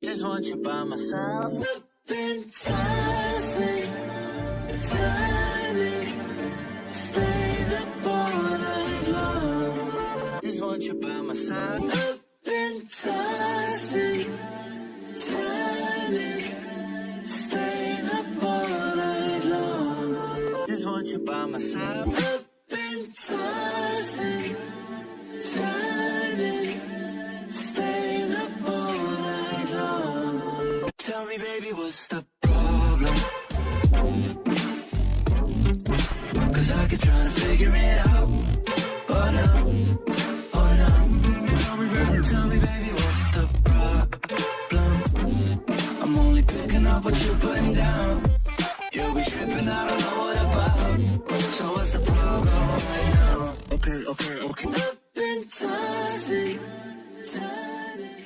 Just want you by my side. We've been tossing, turning, staying up all night long. Just want you by my side. We've been tossing, turning, staying up all night long. Just want you by my side. We've been tossing, turning, staying up all night long. Tell me, baby, what's the problem? 'Cause I could try to figure it out. Oh no, oh no. Tell me, baby, what's the problem? I'm only picking up what you're putting down. You'll be tripping, I don't know what about. So what's the problem right now? Okay. I've been tossing, turning.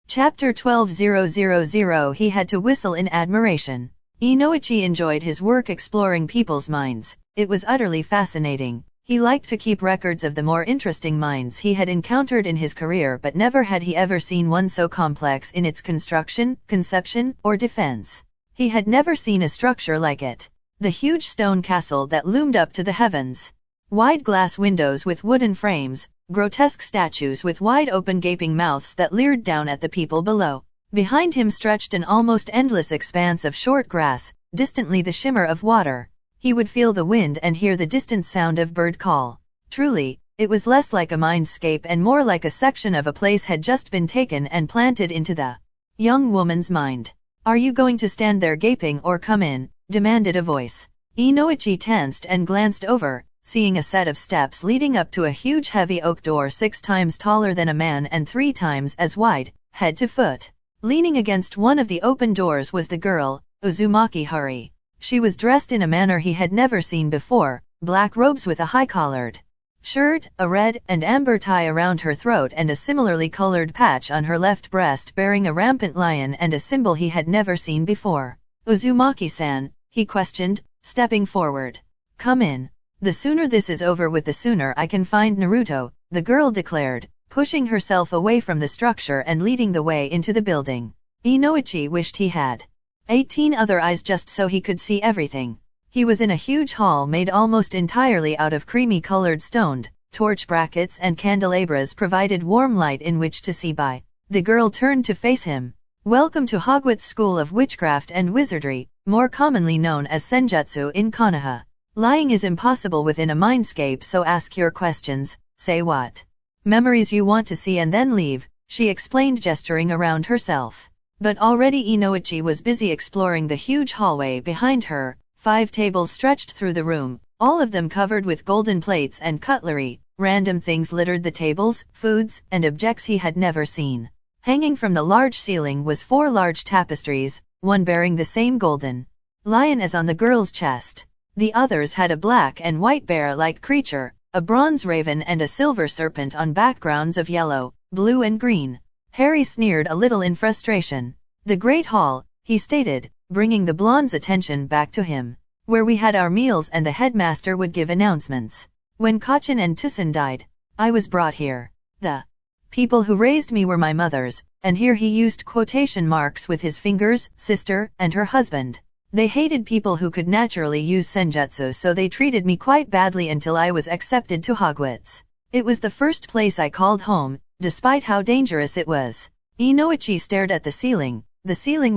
Chapter 12:000 He had to whistle in admiration. Inoichi enjoyed his work exploring people's minds. It was utterly fascinating. He liked to keep records of the more interesting minds he had encountered in his career, but never had he ever seen one so complex in its construction, conception, or defense. He had never seen a structure like it. The huge stone castle that loomed up to the heavens. Wide glass windows with wooden frames, grotesque statues with wide-open gaping mouths that leered down at the people below. Behind him stretched an almost endless expanse of short grass, distantly the shimmer of water. He would feel the wind and hear the distant sound of bird call. Truly, it was less like a mindscape and more like a section of a place had just been taken and planted into the young woman's mind. "Are you going to stand there gaping or come in?" demanded a voice. Inoichi tensed and glanced over, seeing a set of steps leading up to a huge heavy oak door 6 times taller than a man and 3 times as wide, head to foot. Leaning against one of the open doors was the girl, Uzumaki Hari. She was dressed in a manner he had never seen before, black robes with a high-collared shirt, a red and amber tie around her throat and a similarly colored patch on her left breast bearing a rampant lion and a symbol he had never seen before. "Uzumaki-san," he questioned, stepping forward. "Come in. The sooner this is over with, the sooner I can find Naruto," the girl declared, pushing herself away from the structure and leading the way into the building. Inoichi wished he had 18 other eyes just so he could see everything. He was in a huge hall made almost entirely out of creamy-colored stone. Torch brackets and candelabras provided warm light in which to see by. The girl turned to face him. "Welcome to Hogwarts School of Witchcraft and Wizardry, more commonly known as Senjutsu in Konoha. Lying is impossible within a mindscape, so ask your questions, say what memories you want to see and then leave," she explained, gesturing around herself. But already Inoichi was busy exploring the huge hallway behind her. 5 tables stretched through the room, all of them covered with golden plates and cutlery. Random things littered the tables, foods, and objects he had never seen. Hanging from the large ceiling was 4 large tapestries, one bearing the same golden lion as on the girl's chest. The others had a black and white bear-like creature, a bronze raven and a silver serpent on backgrounds of yellow, blue and green. Harry sneered a little in frustration. "The Great Hall," he stated, bringing the blonde's attention back to him. "Where we had our meals and the headmaster would give announcements. When Kachin and Tussen died, I was brought here. The people who raised me were my mother's," and here he used quotation marks with his fingers, "sister, and her husband. They hated people who could naturally use senjutsu, so they treated me quite badly until I was accepted to Hogwarts. It was the first place I called home, despite how dangerous it was." Inoichi stared at the ceiling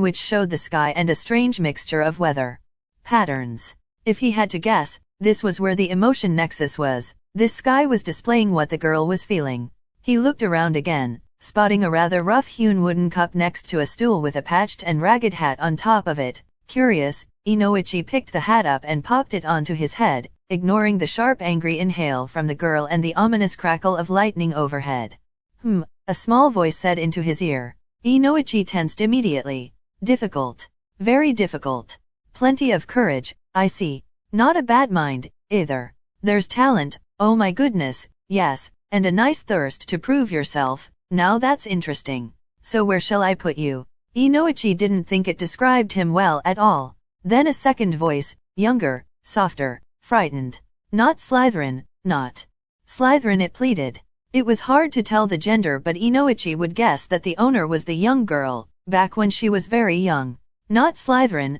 which showed the sky and a strange mixture of weather patterns. If he had to guess, this was where the emotion nexus was. This sky was displaying what the girl was feeling. He looked around again, spotting a rather rough-hewn wooden cup next to a stool with a patched and ragged hat on top of it. Curious, Inoichi picked the hat up and popped it onto his head, ignoring the sharp angry inhale from the girl and the ominous crackle of lightning overhead. A small voice said into his ear. Inoichi tensed immediately. "Difficult. Very difficult. Plenty of courage, I see. Not a bad mind, either. There's talent, oh my goodness, yes, and a nice thirst to prove yourself. Now that's interesting. So where shall I put you?" Inoichi didn't think it described him well at all. Then a second voice, younger, softer, frightened. "Not Slytherin, not Slytherin," it pleaded. It was hard to tell the gender, but Inoichi would guess that the owner was the young girl, back when she was very young. Not Slytherin,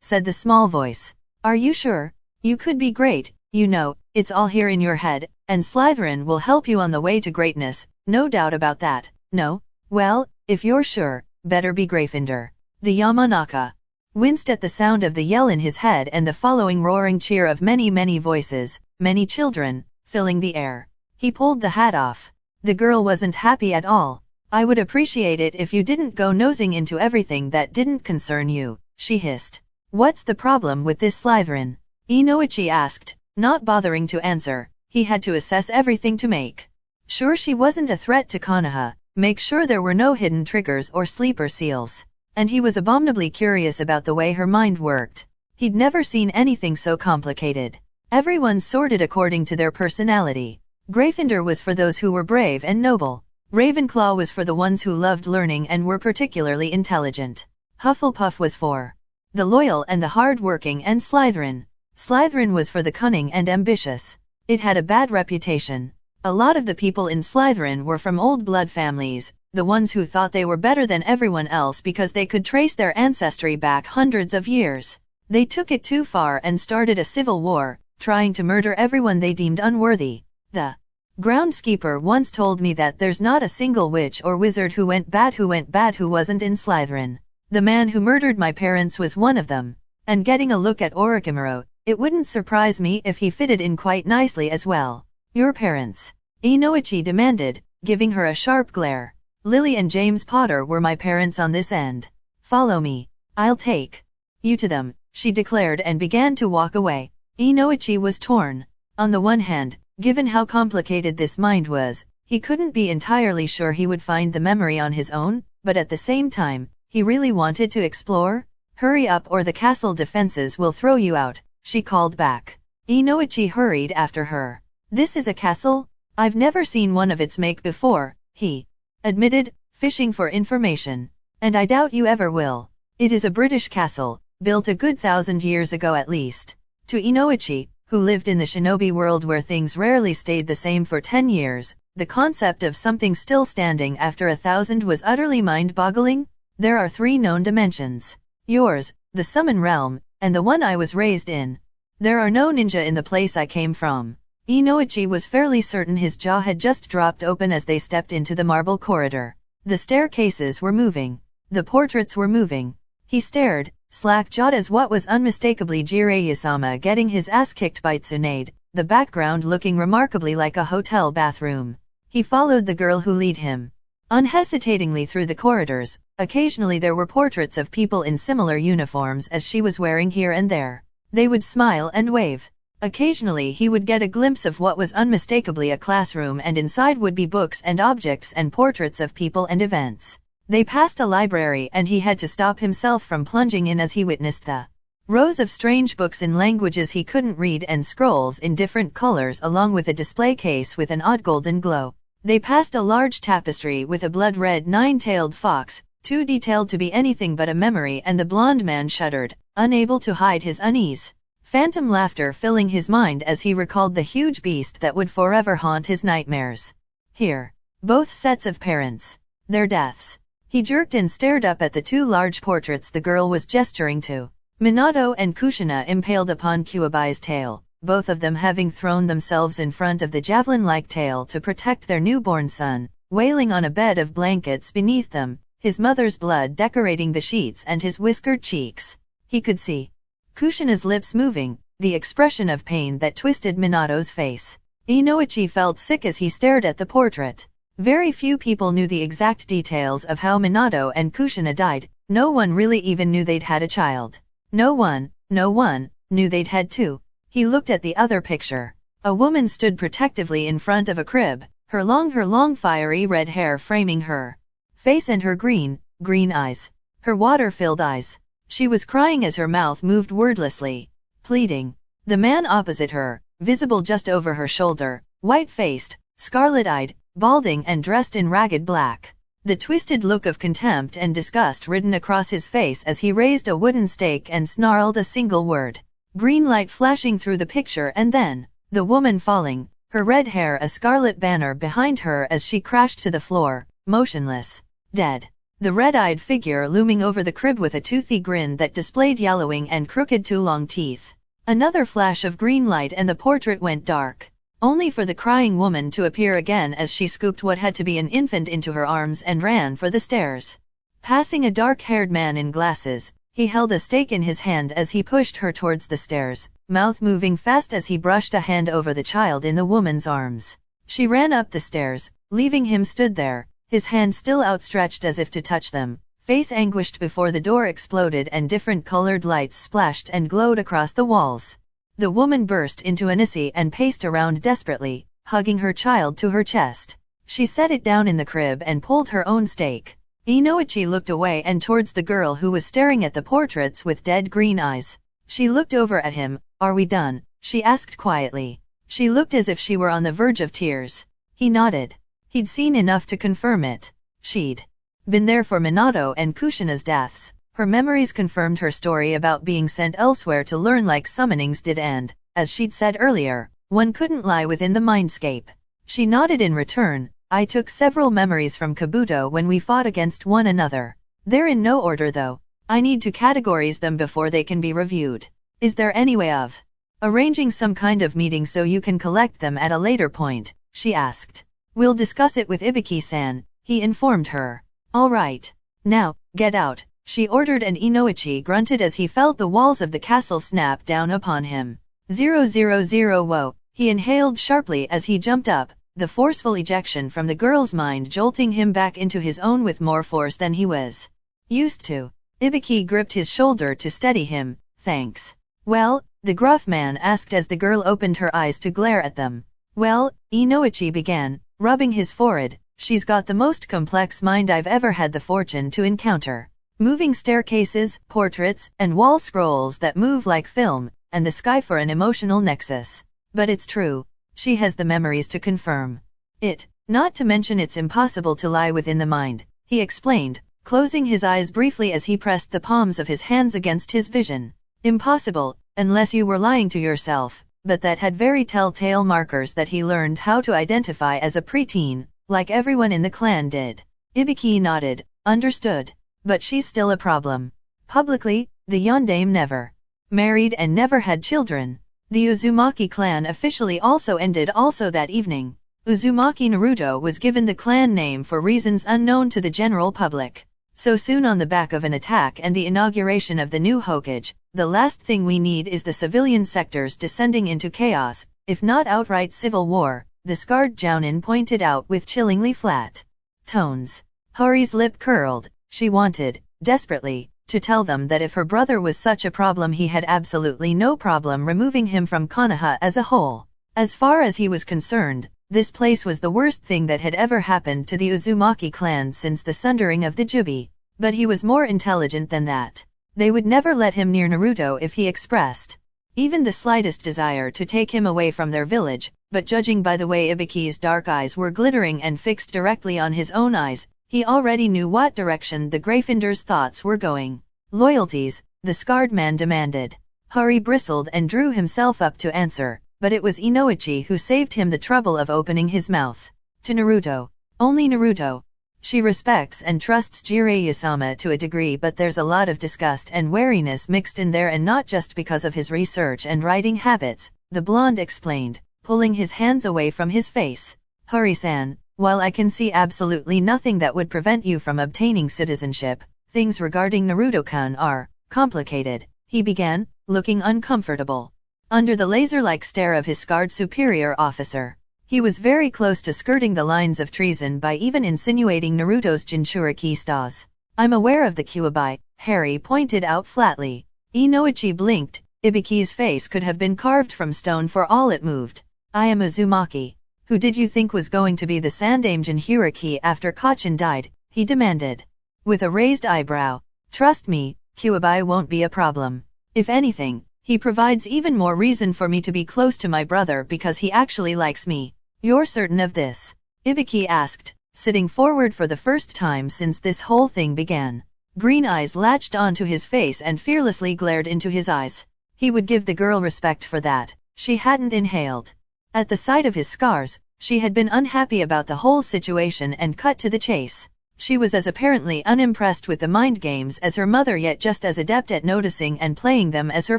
said the small voice. Are you sure? You could be great, you know, it's all here in your head, and Slytherin will help you on the way to greatness, no doubt about that. No? Well, if you're sure, better be Gryffindor. The Yamanaka winced at the sound of the yell in his head and the following roaring cheer of many voices, many children, filling the air. He pulled the hat off. The girl wasn't happy at all. I would appreciate it if you didn't go nosing into everything that didn't concern you, she hissed. What's the problem with this Slytherin? Inoichi asked, not bothering to answer. He had to assess everything to make sure she wasn't a threat to Konoha, make sure there were no hidden triggers or sleeper seals. And he was abominably curious about the way her mind worked. He'd never seen anything so complicated. Everyone sorted according to their personality. Gryffindor was for those who were brave and noble. Ravenclaw was for the ones who loved learning and were particularly intelligent. Hufflepuff was for the loyal and the hard-working, and Slytherin was for the cunning and ambitious. It had a bad reputation. A lot of the people in Slytherin were from old blood families, the ones who thought they were better than everyone else because they could trace their ancestry back hundreds of years. They took it too far and started a civil war, trying to murder everyone they deemed unworthy. The groundskeeper once told me that there's not a single witch or wizard who went bad who wasn't in Slytherin. The man who murdered my parents was one of them. And getting a look at Orochimaru, it wouldn't surprise me if he fitted in quite nicely as well. Your parents? Inoichi demanded, giving her a sharp glare. Lily and James Potter were my parents on this end. Follow me. I'll take you to them, she declared and began to walk away. Inoichi was torn. On the one hand, given how complicated this mind was, he couldn't be entirely sure he would find the memory on his own, but at the same time, he really wanted to explore. Hurry up or the castle defenses will throw you out, she called back. Inoichi hurried after her. This is a castle? I've never seen one of its make before, he admitted, fishing for information. And I doubt you ever will. It is a British castle, built a good 1,000 years ago at least. To Inoichi, who lived in the shinobi world where things rarely stayed the same for 10 years, the concept of something still standing after 1,000 was utterly mind-boggling. There are 3 known dimensions. Yours, the summon realm, and the one I was raised in. There are no ninja in the place I came from. Inoichi was fairly certain his jaw had just dropped open as they stepped into the marble corridor. The staircases were moving. The portraits were moving. He stared, slack-jawed as what was unmistakably Jiraiya-sama getting his ass kicked by Tsunade, the background looking remarkably like a hotel bathroom. He followed the girl who led him unhesitatingly through the corridors. Occasionally there were portraits of people in similar uniforms as she was wearing here and there. They would smile and wave. Occasionally he would get a glimpse of what was unmistakably a classroom, and inside would be books and objects and portraits of people and events. They passed a library and he had to stop himself from plunging in as he witnessed the rows of strange books in languages he couldn't read and scrolls in different colors along with a display case with an odd golden glow. They passed a large tapestry with a blood-red 9-tailed fox, too detailed to be anything but a memory, and the blond man shuddered, unable to hide his unease. Phantom laughter filling his mind as he recalled the huge beast that would forever haunt his nightmares. Here. Both sets of parents. Their deaths. He jerked and stared up at the 2 large portraits the girl was gesturing to. Minato and Kushina impaled upon Kuwabai's tail, both of them having thrown themselves in front of the javelin-like tail to protect their newborn son, wailing on a bed of blankets beneath them, his mother's blood decorating the sheets and his whiskered cheeks. He could see Kushina's lips moving, the expression of pain that twisted Minato's face. Inoichi felt sick as he stared at the portrait. Very few people knew the exact details of how Minato and Kushina died. No one really even knew they'd had a child. No one knew they'd had 2. He looked at the other picture. A woman stood protectively in front of a crib, her long fiery red hair framing her face and her green eyes. Her water-filled eyes. She was crying as her mouth moved wordlessly, pleading. The man opposite her, visible just over her shoulder, white-faced, scarlet-eyed, balding and dressed in ragged black. The twisted look of contempt and disgust written across his face as he raised a wooden stake and snarled a single word. Green light flashing through the picture, and then, the woman falling, her red hair a scarlet banner behind her as she crashed to the floor, motionless. Dead. the red-eyed figure looming over the crib with a toothy grin that displayed yellowing and crooked two long teeth. Another flash of green light and the portrait went dark, only for the crying woman to appear again as she scooped what had to be an infant into her arms and ran for the stairs. Passing a dark-haired man in glasses, he held a stake in his hand as he pushed her towards the stairs, mouth moving fast as he brushed a hand over the child in the woman's arms. She ran up the stairs, leaving him stood there, his hand still outstretched as if to touch them, face anguished before the door exploded and different colored lights splashed and glowed across the walls. The woman burst into an hissy and paced around desperately, hugging her child to her chest. She set it down in the crib and pulled her own stake. Inoichi looked away and towards the girl who was staring at the portraits with dead green eyes. She looked over at him. "Are we done?" she asked quietly. She looked as if she were on the verge of tears. He nodded. He'd seen enough to confirm it. She'd been there for Minato and Kushina's deaths. Her memories confirmed her story about being sent elsewhere to learn like summonings did, and, as she'd said earlier, one couldn't lie within the mindscape. She nodded in return. "I took several memories from Kabuto when we fought against one another. They're in no order though. I need to categorize them before they can be reviewed. Is there any way of arranging some kind of meeting so you can collect them at a later point?" she asked. "We'll discuss it with Ibiki-san," he informed her. "All right. Now, get out," she ordered, and Inoichi grunted as he felt the walls of the castle snap down upon him. 000 Whoa, he inhaled sharply as he jumped up, the forceful ejection from the girl's mind jolting him back into his own with more force than he was used to. Ibiki gripped his shoulder to steady him. "Thanks." "Well?" the gruff man asked as the girl opened her eyes to glare at them. "Well," Inoichi began, rubbing his forehead, "she's got the most complex mind I've ever had the fortune to encounter. Moving staircases, portraits, and wall scrolls that move like film, and the sky for an emotional nexus. But it's true. She has the memories to confirm it. Not to mention it's impossible to lie within the mind," he explained, closing his eyes briefly as he pressed the palms of his hands against his vision. "Impossible, unless you were lying to yourself," but that had very telltale markers that he learned how to identify as a preteen, like everyone in the clan did. Ibiki nodded. "Understood. But she's still a problem. Publicly, the yondaime never married and never had children." The Uzumaki clan officially also ended that evening. Uzumaki Naruto was given the clan name for reasons unknown to the general public. So soon on the back of an attack and the inauguration of the new Hokage, the last thing we need is the civilian sectors descending into chaos, if not outright civil war, the scarred Jounin pointed out with chillingly flat tones. Hari's lip curled. She wanted, desperately, to tell them that if her brother was such a problem he had absolutely no problem removing him from Konoha as a whole. As far as he was concerned, this place was the worst thing that had ever happened to the Uzumaki clan since the sundering of the Jubi. But he was more intelligent than that. They would never let him near Naruto if he expressed even the slightest desire to take him away from their village, but judging by the way Ibiki's dark eyes were glittering and fixed directly on his own eyes, he already knew what direction the Gryffindor's thoughts were going. "Loyalties," the scarred man demanded. Hari bristled and drew himself up to answer, but it was Inoichi who saved him the trouble of opening his mouth. "To Naruto. Only Naruto. She respects and trusts Jiraiya-sama to a degree, but there's a lot of disgust and wariness mixed in there, and not just because of his research and writing habits," the blonde explained, pulling his hands away from his face. "Hari-san, while I can see absolutely nothing that would prevent you from obtaining citizenship, things regarding Naruto-kun are complicated," he began, looking uncomfortable under the laser-like stare of his scarred superior officer. He was very close to skirting the lines of treason by even insinuating Naruto's Jinchuriki stars. "I'm aware of the Kyuubi," Hari pointed out flatly. Inoichi blinked. Ibiki's face could have been carved from stone for all it moved. "I am Uzumaki. Who did you think was going to be the Sandaime Jinchuriki after Kachin died?" he demanded, with a raised eyebrow. "Trust me, Kyuubi won't be a problem. If anything, he provides even more reason for me to be close to my brother because he actually likes me." "You're certain of this?" Ibiki asked, sitting forward for the first time since this whole thing began. Green eyes latched onto his face and fearlessly glared into his eyes. He would give the girl respect for that. She hadn't inhaled. At the sight of his scars, she had been unhappy about the whole situation and cut to the chase. She was as apparently unimpressed with the mind games as her mother, yet just as adept at noticing and playing them as her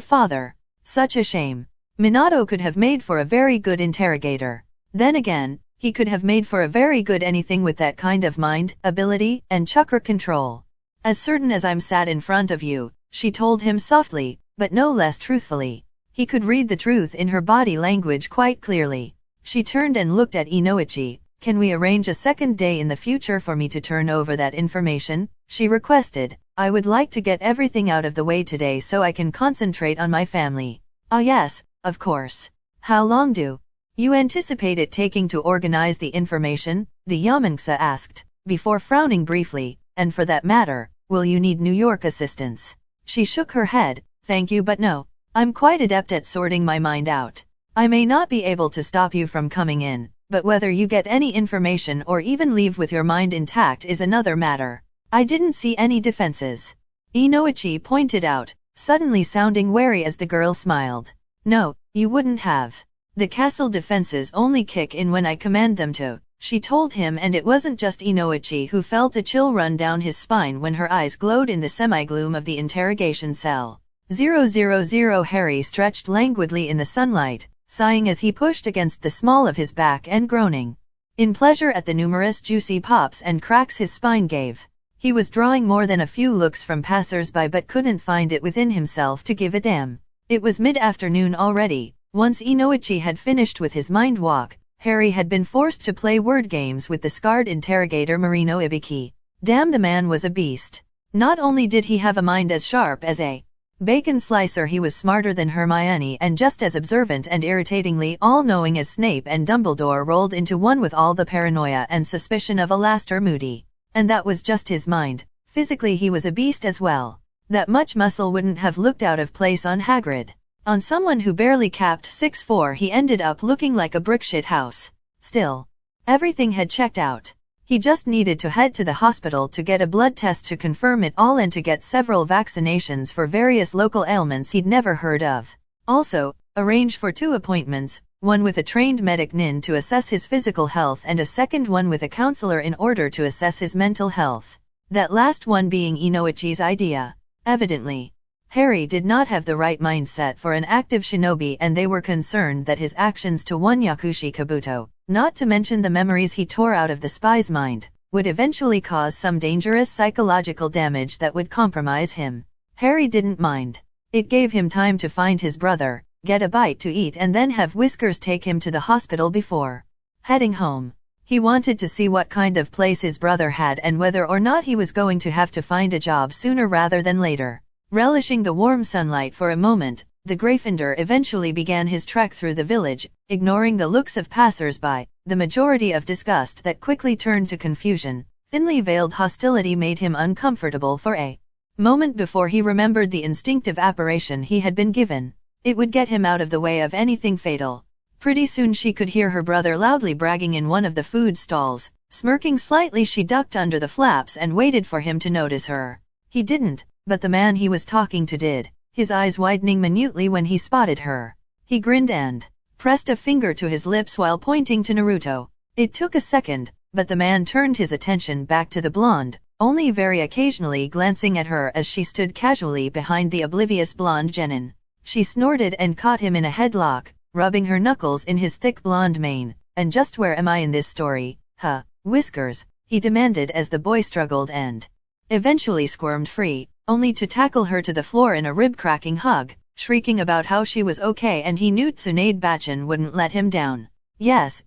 father. Such a shame. Minato could have made for a very good interrogator. Then again, he could have made for a very good anything with that kind of mind, ability, and chakra control. As certain as I'm sat in front of you, she told him softly, but no less truthfully. He could read the truth in her body language quite clearly. She turned and looked at Inoichi. Can we arrange a second day in the future for me to turn over that information? She requested. I would like to get everything out of the way today so I can concentrate on my family. Ah yes, of course. How long do you anticipate it taking to organize the information? The Yamanksa asked, before frowning briefly, and for that matter, will you need New York assistance? She shook her head. Thank you but no. I'm quite adept at sorting my mind out. I may not be able to stop you from coming in, but whether you get any information or even leave with your mind intact is another matter. I didn't see any defenses. Inoichi pointed out, suddenly sounding wary as the girl smiled. No, you wouldn't have. The castle defenses only kick in when I command them to, she told him, and it wasn't just Inoichi who felt a chill run down his spine when her eyes glowed in the semi-gloom of the interrogation cell. 000 Harry stretched languidly in the sunlight, sighing as he pushed against the small of his back and groaning in pleasure at the numerous juicy pops and cracks his spine gave. He was drawing more than a few looks from passers-by but couldn't find it within himself to give a damn. It was mid-afternoon already. Once Inoichi had finished with his mind walk, Harry had been forced to play word games with the scarred interrogator Marino Ibiki. Damn, the man was a beast. Not only did he have a mind as sharp as a bacon slicer, he was smarter than Hermione and just as observant and irritatingly all-knowing as Snape and Dumbledore rolled into one, with all the paranoia and suspicion of Alastor Moody. And that was just his mind. Physically he was a beast as well. That much muscle wouldn't have looked out of place on Hagrid. On someone who barely capped 6'4", he ended up looking like a brick shit house. Still, everything had checked out. He just needed to head to the hospital to get a blood test to confirm it all and to get several vaccinations for various local ailments he'd never heard of. Also, arrange for 2 appointments, one with a trained medic nin to assess his physical health and a second one with a counselor in order to assess his mental health. That last one being Inoichi's idea. Evidently, Harry did not have the right mindset for an active shinobi, and they were concerned that his actions to one Yakushi Kabuto, not to mention the memories he tore out of the spy's mind, would eventually cause some dangerous psychological damage that would compromise him. Harry didn't mind. It gave him time to find his brother, get a bite to eat, and then have Whiskers take him to the hospital before heading home. He wanted to see what kind of place his brother had and whether or not he was going to have to find a job sooner rather than later. Relishing the warm sunlight for a moment, the Gryffindor eventually began his trek through the village, ignoring the looks of passers-by, the majority of disgust that quickly turned to confusion. Thinly veiled hostility made him uncomfortable for a moment before he remembered the instinctive apparition he had been given. It would get him out of the way of anything fatal. Pretty soon she could hear her brother loudly bragging in one of the food stalls. Smirking slightly, she ducked under the flaps and waited for him to notice her. He didn't, but the man he was talking to did, his eyes widening minutely when he spotted her. He grinned and pressed a finger to his lips while pointing to Naruto. It took a second, but the man turned his attention back to the blonde, only very occasionally glancing at her as she stood casually behind the oblivious blonde genin. She snorted and caught him in a headlock, rubbing her knuckles in his thick blonde mane. And just where am I in this story, huh, Whiskers? He demanded as the boy struggled and eventually squirmed free, only to tackle her to the floor in a rib-cracking hug, shrieking about how she was okay and he knew Tsunade Bachin wouldn't let him down. Yes,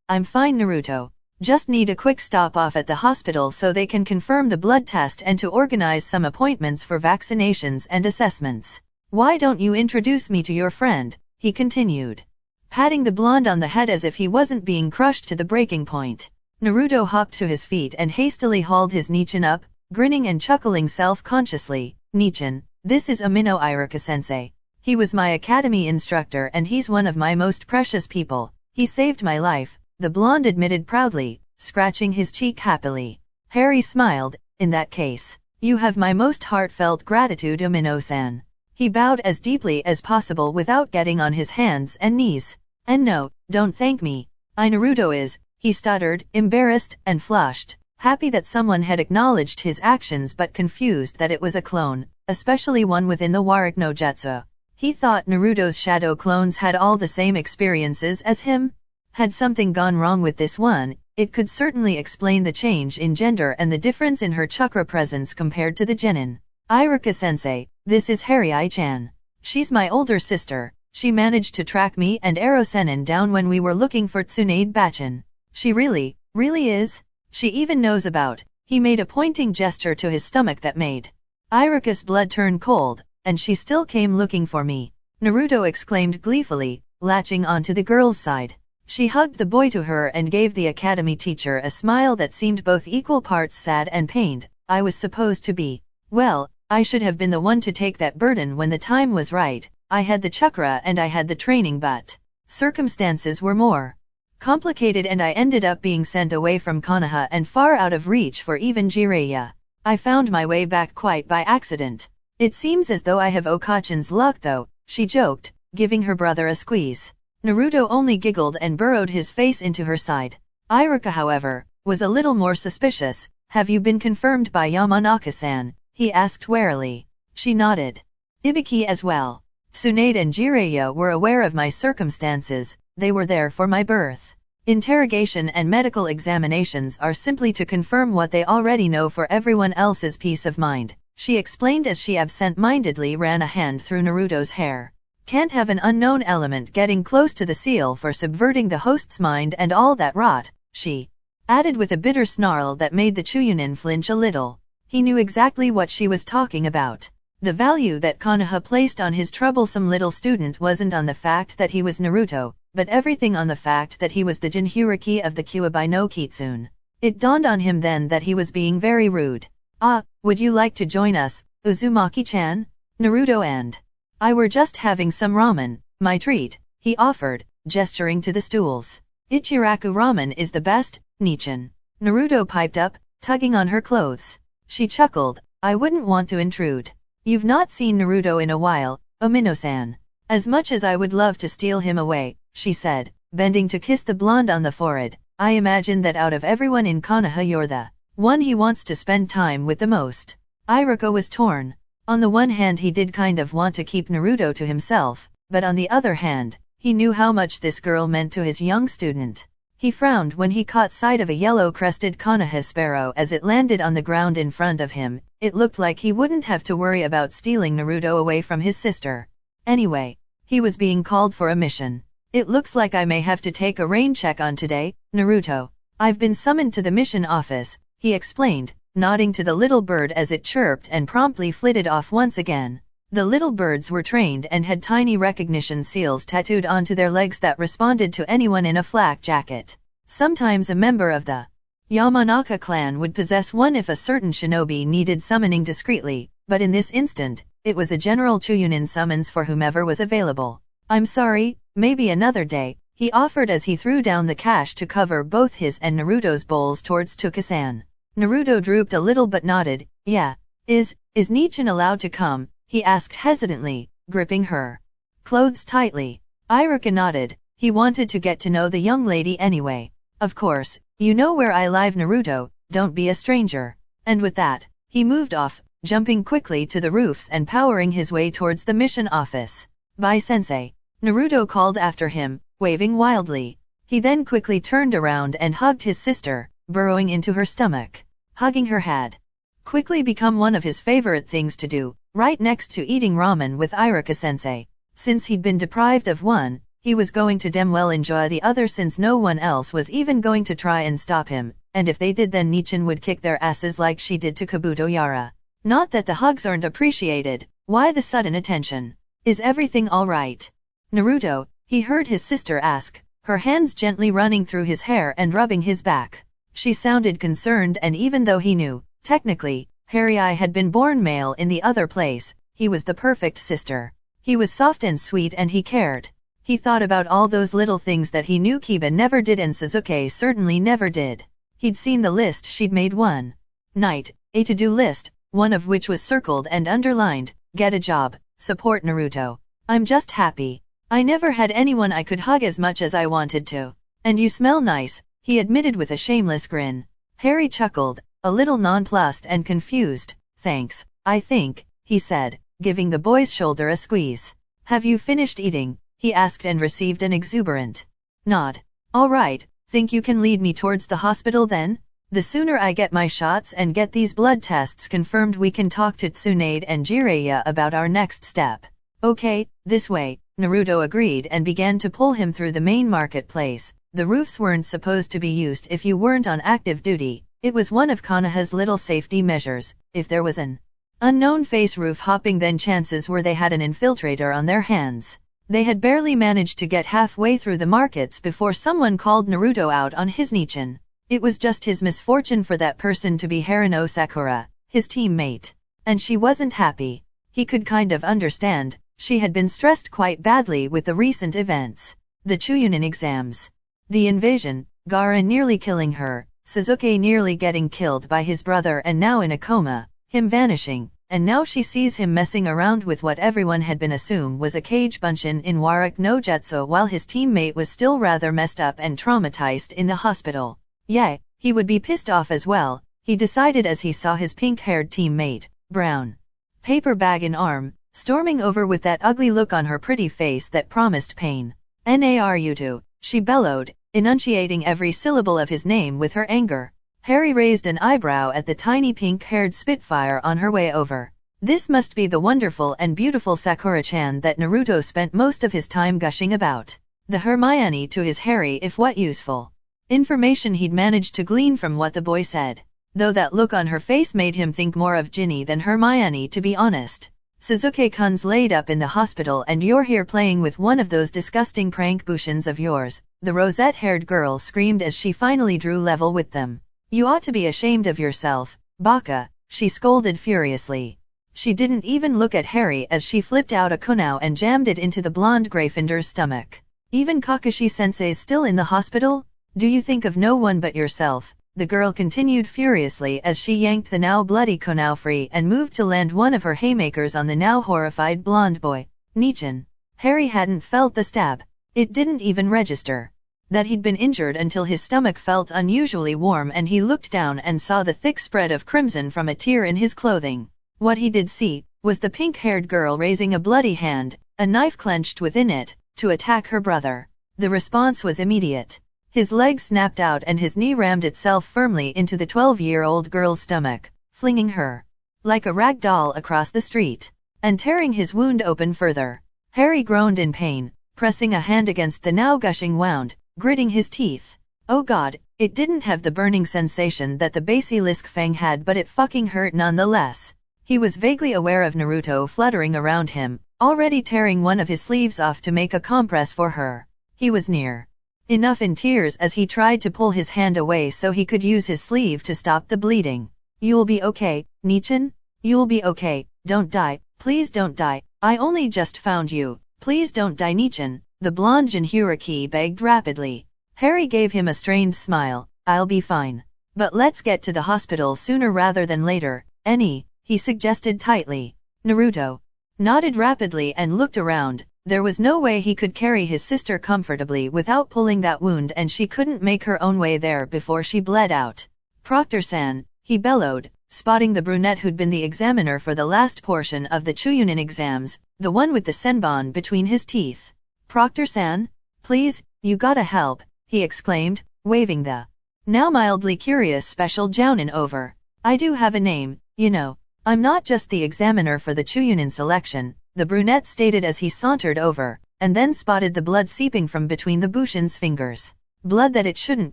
I'm fine, Naruto. Just need a quick stop off at the hospital so they can confirm the blood test and to organize some appointments for vaccinations and assessments. Why don't you introduce me to your friend? He continued, patting the blonde on the head as if he wasn't being crushed to the breaking point. Naruto hopped to his feet and hastily hauled his Nichin up, grinning and chuckling self-consciously. Nichin, this is Amino Iruka-sensei. He was my academy instructor and he's one of my most precious people. He saved my life, the blonde admitted proudly, scratching his cheek happily. Harry smiled. In that case, you have my most heartfelt gratitude, Amino-san. He bowed as deeply as possible without getting on his hands and knees. And no, don't thank me. I Naruto is, he stuttered, embarrassed and flushed. happy that someone had acknowledged his actions but confused that it was a clone, especially one within the Warak no Jutsu. He thought Naruto's shadow clones had all the same experiences as him. Had something gone wrong with this one, it could certainly explain the change in gender and the difference in her chakra presence compared to the genin. Iruka-sensei, this is Harriai-chan. She's my older sister. She managed to track me and Ero-senin down when we were looking for Tsunade-bachan. She really is? She even knows about. He made a pointing gesture to his stomach that made Iruka's blood turn cold, and she still came looking for me. Naruto exclaimed gleefully, latching onto the girl's side. She hugged the boy to her and gave the academy teacher a smile that seemed both equal parts sad and pained. I was supposed to be. Well, I should have been the one to take that burden when the time was right. I had the chakra and I had the training, but circumstances were more complicated and I ended up being sent away from Konoha and far out of reach for even Jiraiya. I found my way back quite by accident. It seems as though I have Okachan's luck though, she joked, giving her brother a squeeze. Naruto only giggled and burrowed his face into her side. Iruka, however, was a little more suspicious. Have you been confirmed by Yamanaka-san? He asked warily. She nodded. Ibiki as well. Tsunade and Jiraiya were aware of my circumstances. They were there for my birth. Interrogation and medical examinations are simply to confirm what they already know for everyone else's peace of mind, she explained as she absent-mindedly ran a hand through Naruto's hair. Can't have an unknown element getting close to the seal for subverting the host's mind and all that rot, she added with a bitter snarl that made the Chuunin flinch a little. He knew exactly what she was talking about. The value that Konoha placed on his troublesome little student wasn't on the fact that he was Naruto, but everything on the fact that he was the Jinchuriki of the Kyuubi no Kitsune. It dawned on him then that he was being very rude. Ah, would you like to join us, Uzumaki-chan? Naruto and I were just having some ramen, my treat, he offered, gesturing to the stools. Ichiraku ramen is the best, Nichan. Naruto piped up, tugging on her clothes. She chuckled, I wouldn't want to intrude. You've not seen Naruto in a while, Omino-san. As much as I would love to steal him away, she said, bending to kiss the blonde on the forehead, I imagine that out of everyone in Konoha you're the one he wants to spend time with the most. Iruka was torn. On the one hand he did kind of want to keep Naruto to himself, but on the other hand, he knew how much this girl meant to his young student. He frowned when he caught sight of a yellow-crested Konoha sparrow as it landed on the ground in front of him. It looked like he wouldn't have to worry about stealing Naruto away from his sister. Anyway, he was being called for a mission. It looks like I may have to take a rain check on today, Naruto. I've been summoned to the mission office, he explained, nodding to the little bird as it chirped and promptly flitted off once again. The little birds were trained and had tiny recognition seals tattooed onto their legs that responded to anyone in a flak jacket. Sometimes a member of the Yamanaka clan would possess one if a certain shinobi needed summoning discreetly, but in this instant, it was a general Chuunin summons for whomever was available. I'm sorry, maybe another day, he offered as he threw down the cash to cover both his and Naruto's bowls towards Tuka-san. Naruto drooped a little but nodded. Yeah. Is Nichan allowed to come? He asked hesitantly, gripping her clothes tightly. Iruka nodded. He wanted to get to know the young lady anyway. Of course, you know where I live, Naruto, don't be a stranger. And with that, he moved off, jumping quickly to the roofs and powering his way towards the mission office. Bye, sensei. Naruto called after him, waving wildly. He then quickly turned around and hugged his sister, burrowing into her stomach. Hugging her had quickly become one of his favorite things to do, right next to eating ramen with Iruka-sensei. Since he'd been deprived of one, he was going to damn well enjoy the other since no one else was even going to try and stop him, and if they did then Nichan would kick their asses like she did to Kabuto Yara. Not that the hugs aren't appreciated, why the sudden attention? Is everything alright? Naruto, he heard his sister ask, her hands gently running through his hair and rubbing his back. She sounded concerned and even though he knew, technically, Harriai had been born male in the other place, he was the perfect sister. He was soft and sweet and he cared. He thought about all those little things that he knew Kiba never did and Sasuke certainly never did. He'd seen the list she'd made one night, a to-do list, one of which was circled and underlined, get a job, support Naruto. I'm just happy. I never had anyone I could hug as much as I wanted to. And you smell nice, he admitted with a shameless grin. Harry chuckled, a little nonplussed and confused. Thanks, I think, he said, giving the boy's shoulder a squeeze. Have you finished eating? He asked and received an exuberant nod. All right, think you can lead me towards the hospital then? The sooner I get my shots and get these blood tests confirmed we can talk to Tsunade and Jiraiya about our next step. Okay, this way, Naruto agreed and began to pull him through the main marketplace. The roofs weren't supposed to be used if you weren't on active duty. It was one of Konoha's little safety measures. If there was an unknown face roof hopping, then chances were they had an infiltrator on their hands. They had barely managed to get halfway through the markets before someone called Naruto out on his Nichin. It was just his misfortune for that person to be Haruno Sakura, his teammate. And she wasn't happy. He could kind of understand. She had been stressed quite badly with the recent events. The Chuunin exams. The invasion, Gaara nearly killing her, Sasuke nearly getting killed by his brother and now in a coma, him vanishing, and now she sees him messing around with what everyone had been assumed was a Kage Bunshin in Warak no Jutsu while his teammate was still rather messed up and traumatized in the hospital. Yeah, he would be pissed off as well, he decided as he saw his pink-haired teammate, brown paper bag in arm, storming over with that ugly look on her pretty face that promised pain. Naruto, she bellowed, enunciating every syllable of his name with her anger. Harry raised an eyebrow at the tiny pink-haired Spitfire on her way over. This must be the wonderful and beautiful Sakura-chan that Naruto spent most of his time gushing about. The Hermione to his Harry, if what useful information he'd managed to glean from what the boy said. Though that look on her face made him think more of Ginny than Hermione, to be honest. Sasuke-kun's laid up in the hospital and you're here playing with one of those disgusting prank bushins of yours, the rosette-haired girl screamed as she finally drew level with them. You ought to be ashamed of yourself, Baka, she scolded furiously. She didn't even look at Harry as she flipped out a kunao and jammed it into the blonde Gryffindor's stomach. Even Kakashi-sensei's still in the hospital? Do you think of no one but yourself? The girl continued furiously as she yanked the now bloody kunao free and moved to land one of her haymakers on the now horrified blonde boy. Nichin. Harry hadn't felt the stab. It didn't even register that he'd been injured until his stomach felt unusually warm and he looked down and saw the thick spread of crimson from a tear in his clothing. What he did see was the pink-haired girl raising a bloody hand, a knife clenched within it, to attack her brother. The response was immediate. His leg snapped out and his knee rammed itself firmly into the 12-year-old girl's stomach, flinging her like a rag doll across the street, and tearing his wound open further. Harry groaned in pain, pressing a hand against the now gushing wound, gritting his teeth. Oh god, it didn't have the burning sensation that the basilisk fang had, but it fucking hurt nonetheless. He was vaguely aware of Naruto fluttering around him, already tearing one of his sleeves off to make a compress for her. He was near enough in tears as he tried to pull his hand away so he could use his sleeve to stop the bleeding. You'll be okay, Nichin? You'll be okay, don't die, please don't die, I only just found you, please don't die Nichin, the blonde Jinhuriki begged rapidly. Harry gave him a strained smile, I'll be fine. But let's get to the hospital sooner rather than later, he suggested tightly. Naruto nodded rapidly and looked around. There was no way he could carry his sister comfortably without pulling that wound, and she couldn't make her own way there before she bled out. Proctor-san, he bellowed, spotting the brunette who'd been the examiner for the last portion of the Chuunin exams, the one with the senbon between his teeth. Proctor-san? Please, you gotta help, he exclaimed, waving the now mildly curious special jounin over. I do have a name, you know. I'm not just the examiner for the Chuunin selection, the brunette stated as he sauntered over, and then spotted the blood seeping from between the Bushin's fingers. Blood that it shouldn't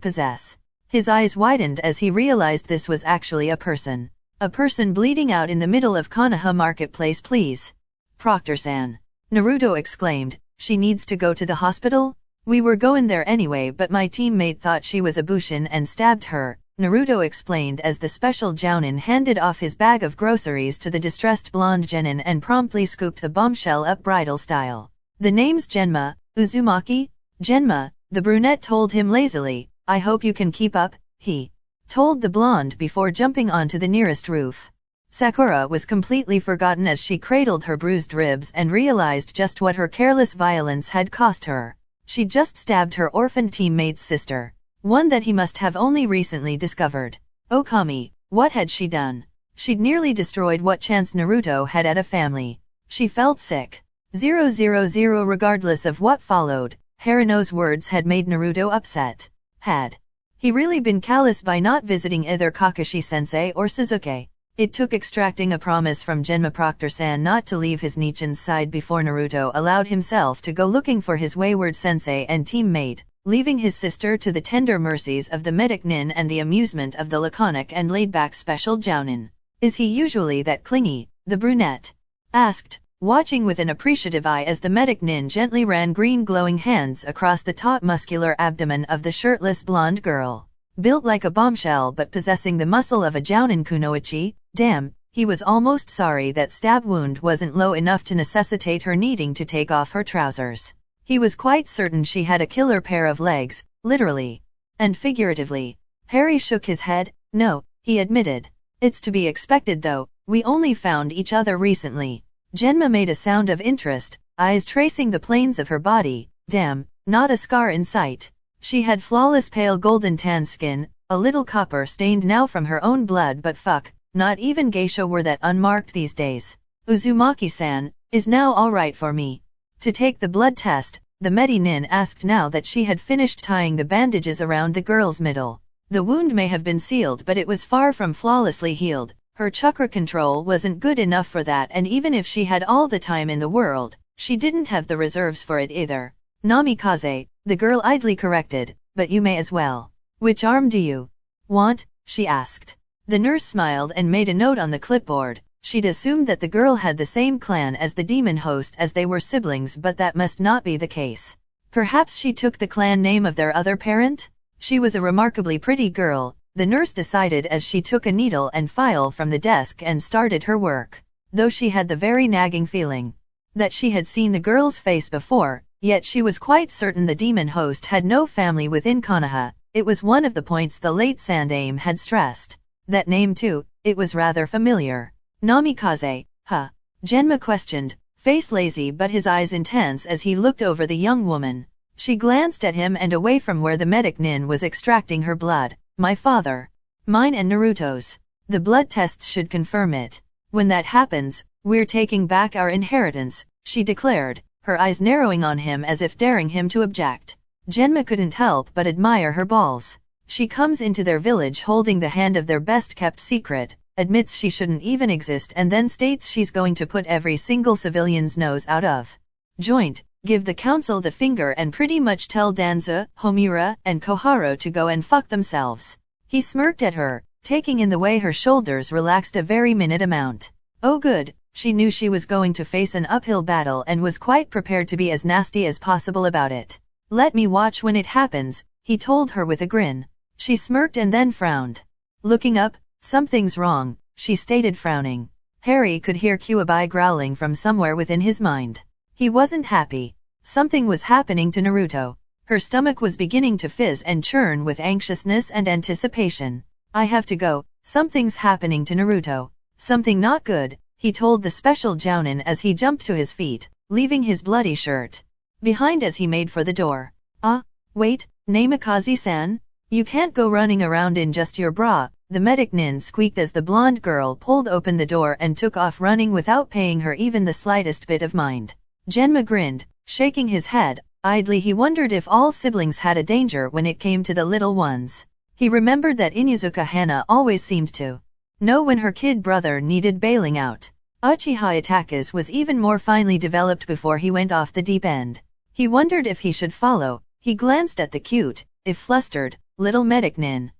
possess. His eyes widened as he realized this was actually a person. A person bleeding out in the middle of Konoha Marketplace, please. Proctor-san. Naruto exclaimed, she needs to go to the hospital? We were going there anyway, but my teammate thought she was a Bushin and stabbed her, Naruto explained as the special jounin handed off his bag of groceries to the distressed blonde genin and promptly scooped the bombshell up bridal style. The name's Genma, Uzumaki? Genma, the brunette told him lazily. I hope you can keep up, he told the blonde before jumping onto the nearest roof. Sakura was completely forgotten as she cradled her bruised ribs and realized just what her careless violence had cost her. She just stabbed her orphaned teammate's sister. One that he must have only recently discovered. Okami, what had she done? She'd nearly destroyed what chance Naruto had at a family. She felt sick. 000 Regardless of what followed, Haruno's words had made Naruto upset. Had he really been callous by not visiting either Kakashi-sensei or Sasuke? It took extracting a promise from Genma Proctor-san not to leave his Nichin's side before Naruto allowed himself to go looking for his wayward sensei and teammate, leaving his sister to the tender mercies of the medic nin and the amusement of the laconic and laid-back special jounin. Is he usually that clingy? The brunette asked, watching with an appreciative eye as the medic nin gently ran green glowing hands across the taut muscular abdomen of the shirtless blonde girl. Built like a bombshell but possessing the muscle of a jounin kunoichi, damn, he was almost sorry that stab wound wasn't low enough to necessitate her needing to take off her trousers. He was quite certain she had a killer pair of legs, literally and figuratively. Harry shook his head. No, he admitted. It's to be expected though, we only found each other recently. Genma made a sound of interest, eyes tracing the planes of her body. Damn, not a scar in sight. She had flawless pale golden tan skin, a little copper stained now from her own blood, but fuck, not even geisha were that unmarked these days. Uzumaki-san, is now alright for me to take the blood test? The Medi-nin asked now that she had finished tying the bandages around the girl's middle. The wound may have been sealed but it was far from flawlessly healed. Her chakra control wasn't good enough for that, and even if she had all the time in the world, she didn't have the reserves for it either. Namikaze, the girl idly corrected, but you may as well. Which arm do you want? She asked. The nurse smiled and made a note on the clipboard. She'd assumed that the girl had the same clan as the demon host as they were siblings, but that must not be the case. Perhaps she took the clan name of their other parent? She was a remarkably pretty girl, the nurse decided as she took a needle and file from the desk and started her work. Though she had the very nagging feeling that she had seen the girl's face before, yet she was quite certain the demon host had no family within Konoha. It was one of the points the late Sandaime had stressed. That name too, it was rather familiar. Namikaze, huh? Genma questioned, face lazy but his eyes intense as he looked over the young woman. She glanced at him and away from where the medic nin was extracting her blood. My father. Mine and Naruto's. The blood tests should confirm it. When that happens, we're taking back our inheritance, she declared, her eyes narrowing on him as if daring him to object. Genma couldn't help but admire her balls. She comes into their village holding the hand of their best-kept secret, admits she shouldn't even exist, and then states she's going to put every single civilian's nose out of joint, give the council the finger and pretty much tell Danza, Homura, and Koharu to go and fuck themselves. He smirked at her, taking in the way her shoulders relaxed a very minute amount. Oh good, she knew she was going to face an uphill battle and was quite prepared to be as nasty as possible about it. Let me watch when it happens, he told her with a grin. She smirked and then frowned. Looking up, something's wrong, she stated frowning. Harry could hear Kyuubi growling from somewhere within his mind. He wasn't happy. Something was happening to Naruto. Her stomach was beginning to fizz and churn with anxiousness and anticipation. I have to go, something's happening to Naruto. Something not good, he told the special jounin as he jumped to his feet, leaving his bloody shirt behind as he made for the door. Wait, Namikaze-san? You can't go running around in just your bra, the medic nin squeaked as the blonde girl pulled open the door and took off running without paying her even the slightest bit of mind. Genma grinned, shaking his head. Idly he wondered if all siblings had a danger when it came to the little ones. He remembered that Inuzuka Hana always seemed to know when her kid brother needed bailing out. Uchiha Itake's was even more finely developed before he went off the deep end. He wondered if he should follow. He glanced at the cute, if flustered, little medic nin.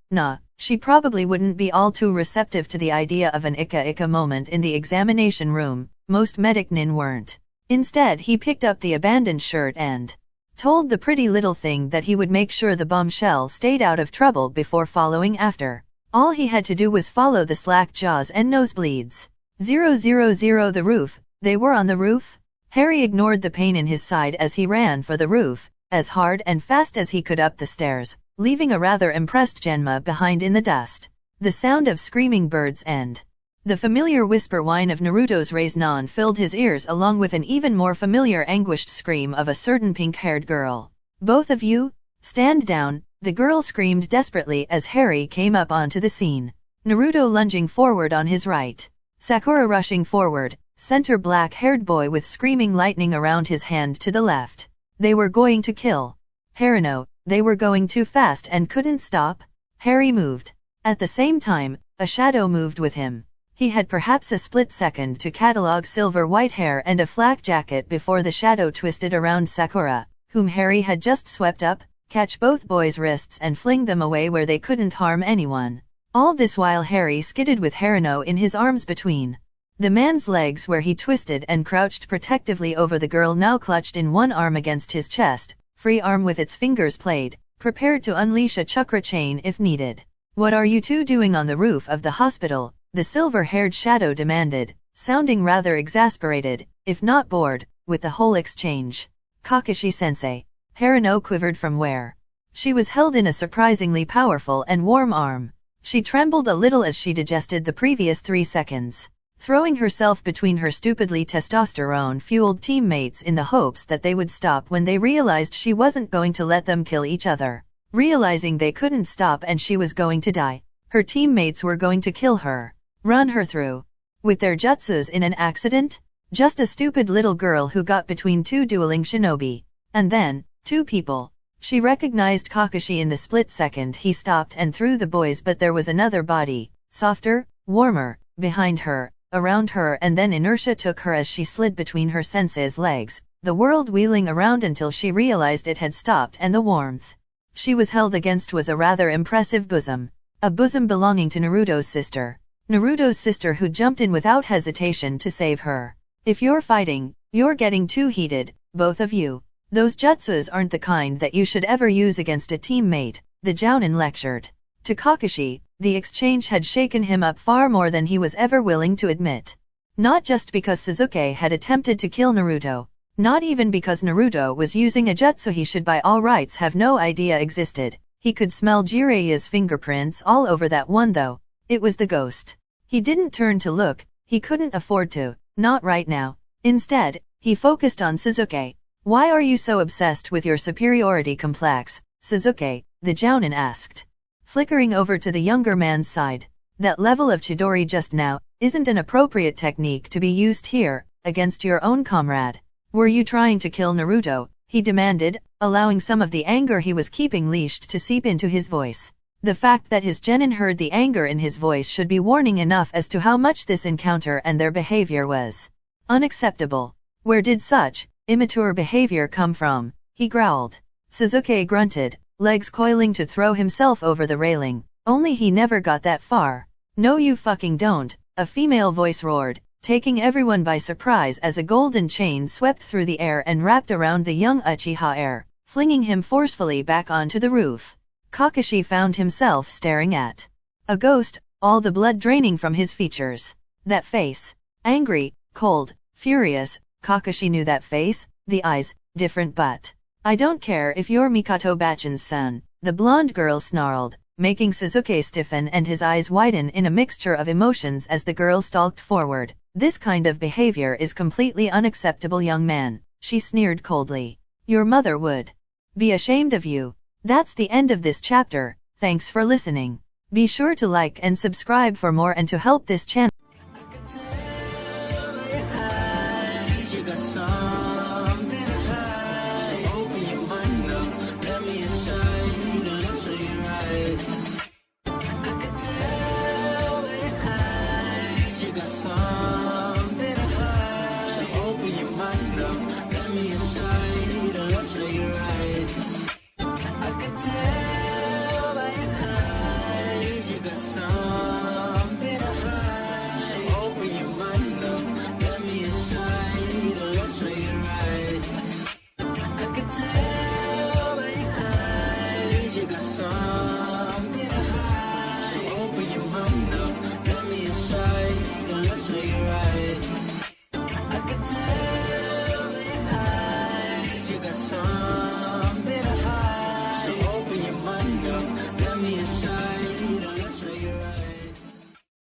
Nah, she probably wouldn't be all too receptive to the idea of an ika-ika moment in the examination room. Most medic nin weren't. Instead he picked up the abandoned shirt and told the pretty little thing that he would make sure the bombshell stayed out of trouble before following after. All he had to do was follow the slack jaws and nosebleeds. 000 the roof. They were on the roof? Harry ignored the pain in his side as he ran for the roof, as hard and fast as he could up the stairs, leaving a rather impressed Genma behind in the dust. The sound of screaming birds and the familiar whisper whine of Naruto's Raiznan filled his ears, along with an even more familiar anguished scream of a certain pink-haired girl. Both of you? Stand down, The girl screamed desperately as Harry came up onto the scene. Naruto lunging forward on his right. Sakura rushing forward, center black-haired boy with screaming lightning around his hand to the left. They were going to kill Harino. They were going too fast and couldn't stop. Harry moved. At the same time, a shadow moved with him. He had perhaps a split second to catalog silver white hair and a flak jacket before the shadow twisted around Sakura, whom Harry had just swept up, catch both boys' wrists and fling them away where they couldn't harm anyone. All this while Harry skidded with Harino in his arms between the man's legs where he twisted and crouched protectively over the girl now clutched in one arm against his chest, free arm with its fingers played, prepared to unleash a chakra chain if needed. What are you two doing on the roof of the hospital? The silver-haired shadow demanded, sounding rather exasperated, if not bored, with the whole exchange. Kakashi-sensei. Harino quivered from where she was held in a surprisingly powerful and warm arm. She trembled a little as she digested the previous 3 seconds, throwing herself between her stupidly testosterone-fueled teammates in the hopes that they would stop when they realized she wasn't going to let them kill each other. Realizing they couldn't stop and she was going to die, her teammates were going to kill her, run her through with their jutsus in an accident? Just a stupid little girl who got between two dueling shinobi. And then, 2 people. She recognized Kakashi in the split second he stopped and threw the boys, but there was another body, softer, warmer, behind her, around her, and then inertia took her as she slid between her sensei's legs, the world wheeling around until she realized it had stopped and the warmth she was held against was a rather impressive bosom. A bosom belonging to Naruto's sister. Naruto's sister who jumped in without hesitation to save her. If you're fighting, you're getting too heated, both of you. Those jutsus aren't the kind that you should ever use against a teammate, the Jounin lectured. To Kakashi, the exchange had shaken him up far more than he was ever willing to admit. Not just because Sasuke had attempted to kill Naruto. Not even because Naruto was using a jutsu he should by all rights have no idea existed. He could smell Jiraiya's fingerprints all over that one though. It was the ghost. He didn't turn to look, he couldn't afford to, not right now. Instead, he focused on Sasuke. Why are you so obsessed with your superiority complex, Sasuke? The Jounin asked. Flickering over to the younger man's side. That level of Chidori just now isn't an appropriate technique to be used here, against your own comrade. Were you trying to kill Naruto? He demanded, allowing some of the anger he was keeping leashed to seep into his voice. The fact that his genin heard the anger in his voice should be warning enough as to how much this encounter and their behavior was unacceptable. Where did such immature behavior come from? He growled. Sasuke grunted, legs coiling to throw himself over the railing. Only he never got that far. No you fucking don't, a female voice roared, taking everyone by surprise as a golden chain swept through the air and wrapped around the young Uchiha heir, flinging him forcefully back onto the roof. Kakashi found himself staring at a ghost, all the blood draining from his features. That face. Angry, cold, furious. Kakashi knew that face, the eyes, different but. I don't care if you're Mikoto Bachin's son, the blonde girl snarled, making Sasuke stiffen and his eyes widen in a mixture of emotions as the girl stalked forward. This kind of behavior is completely unacceptable, young man, she sneered coldly. Your mother would be ashamed of you. That's the end of this chapter. Thanks for listening. Be sure to like and subscribe for more and to help this channel. Something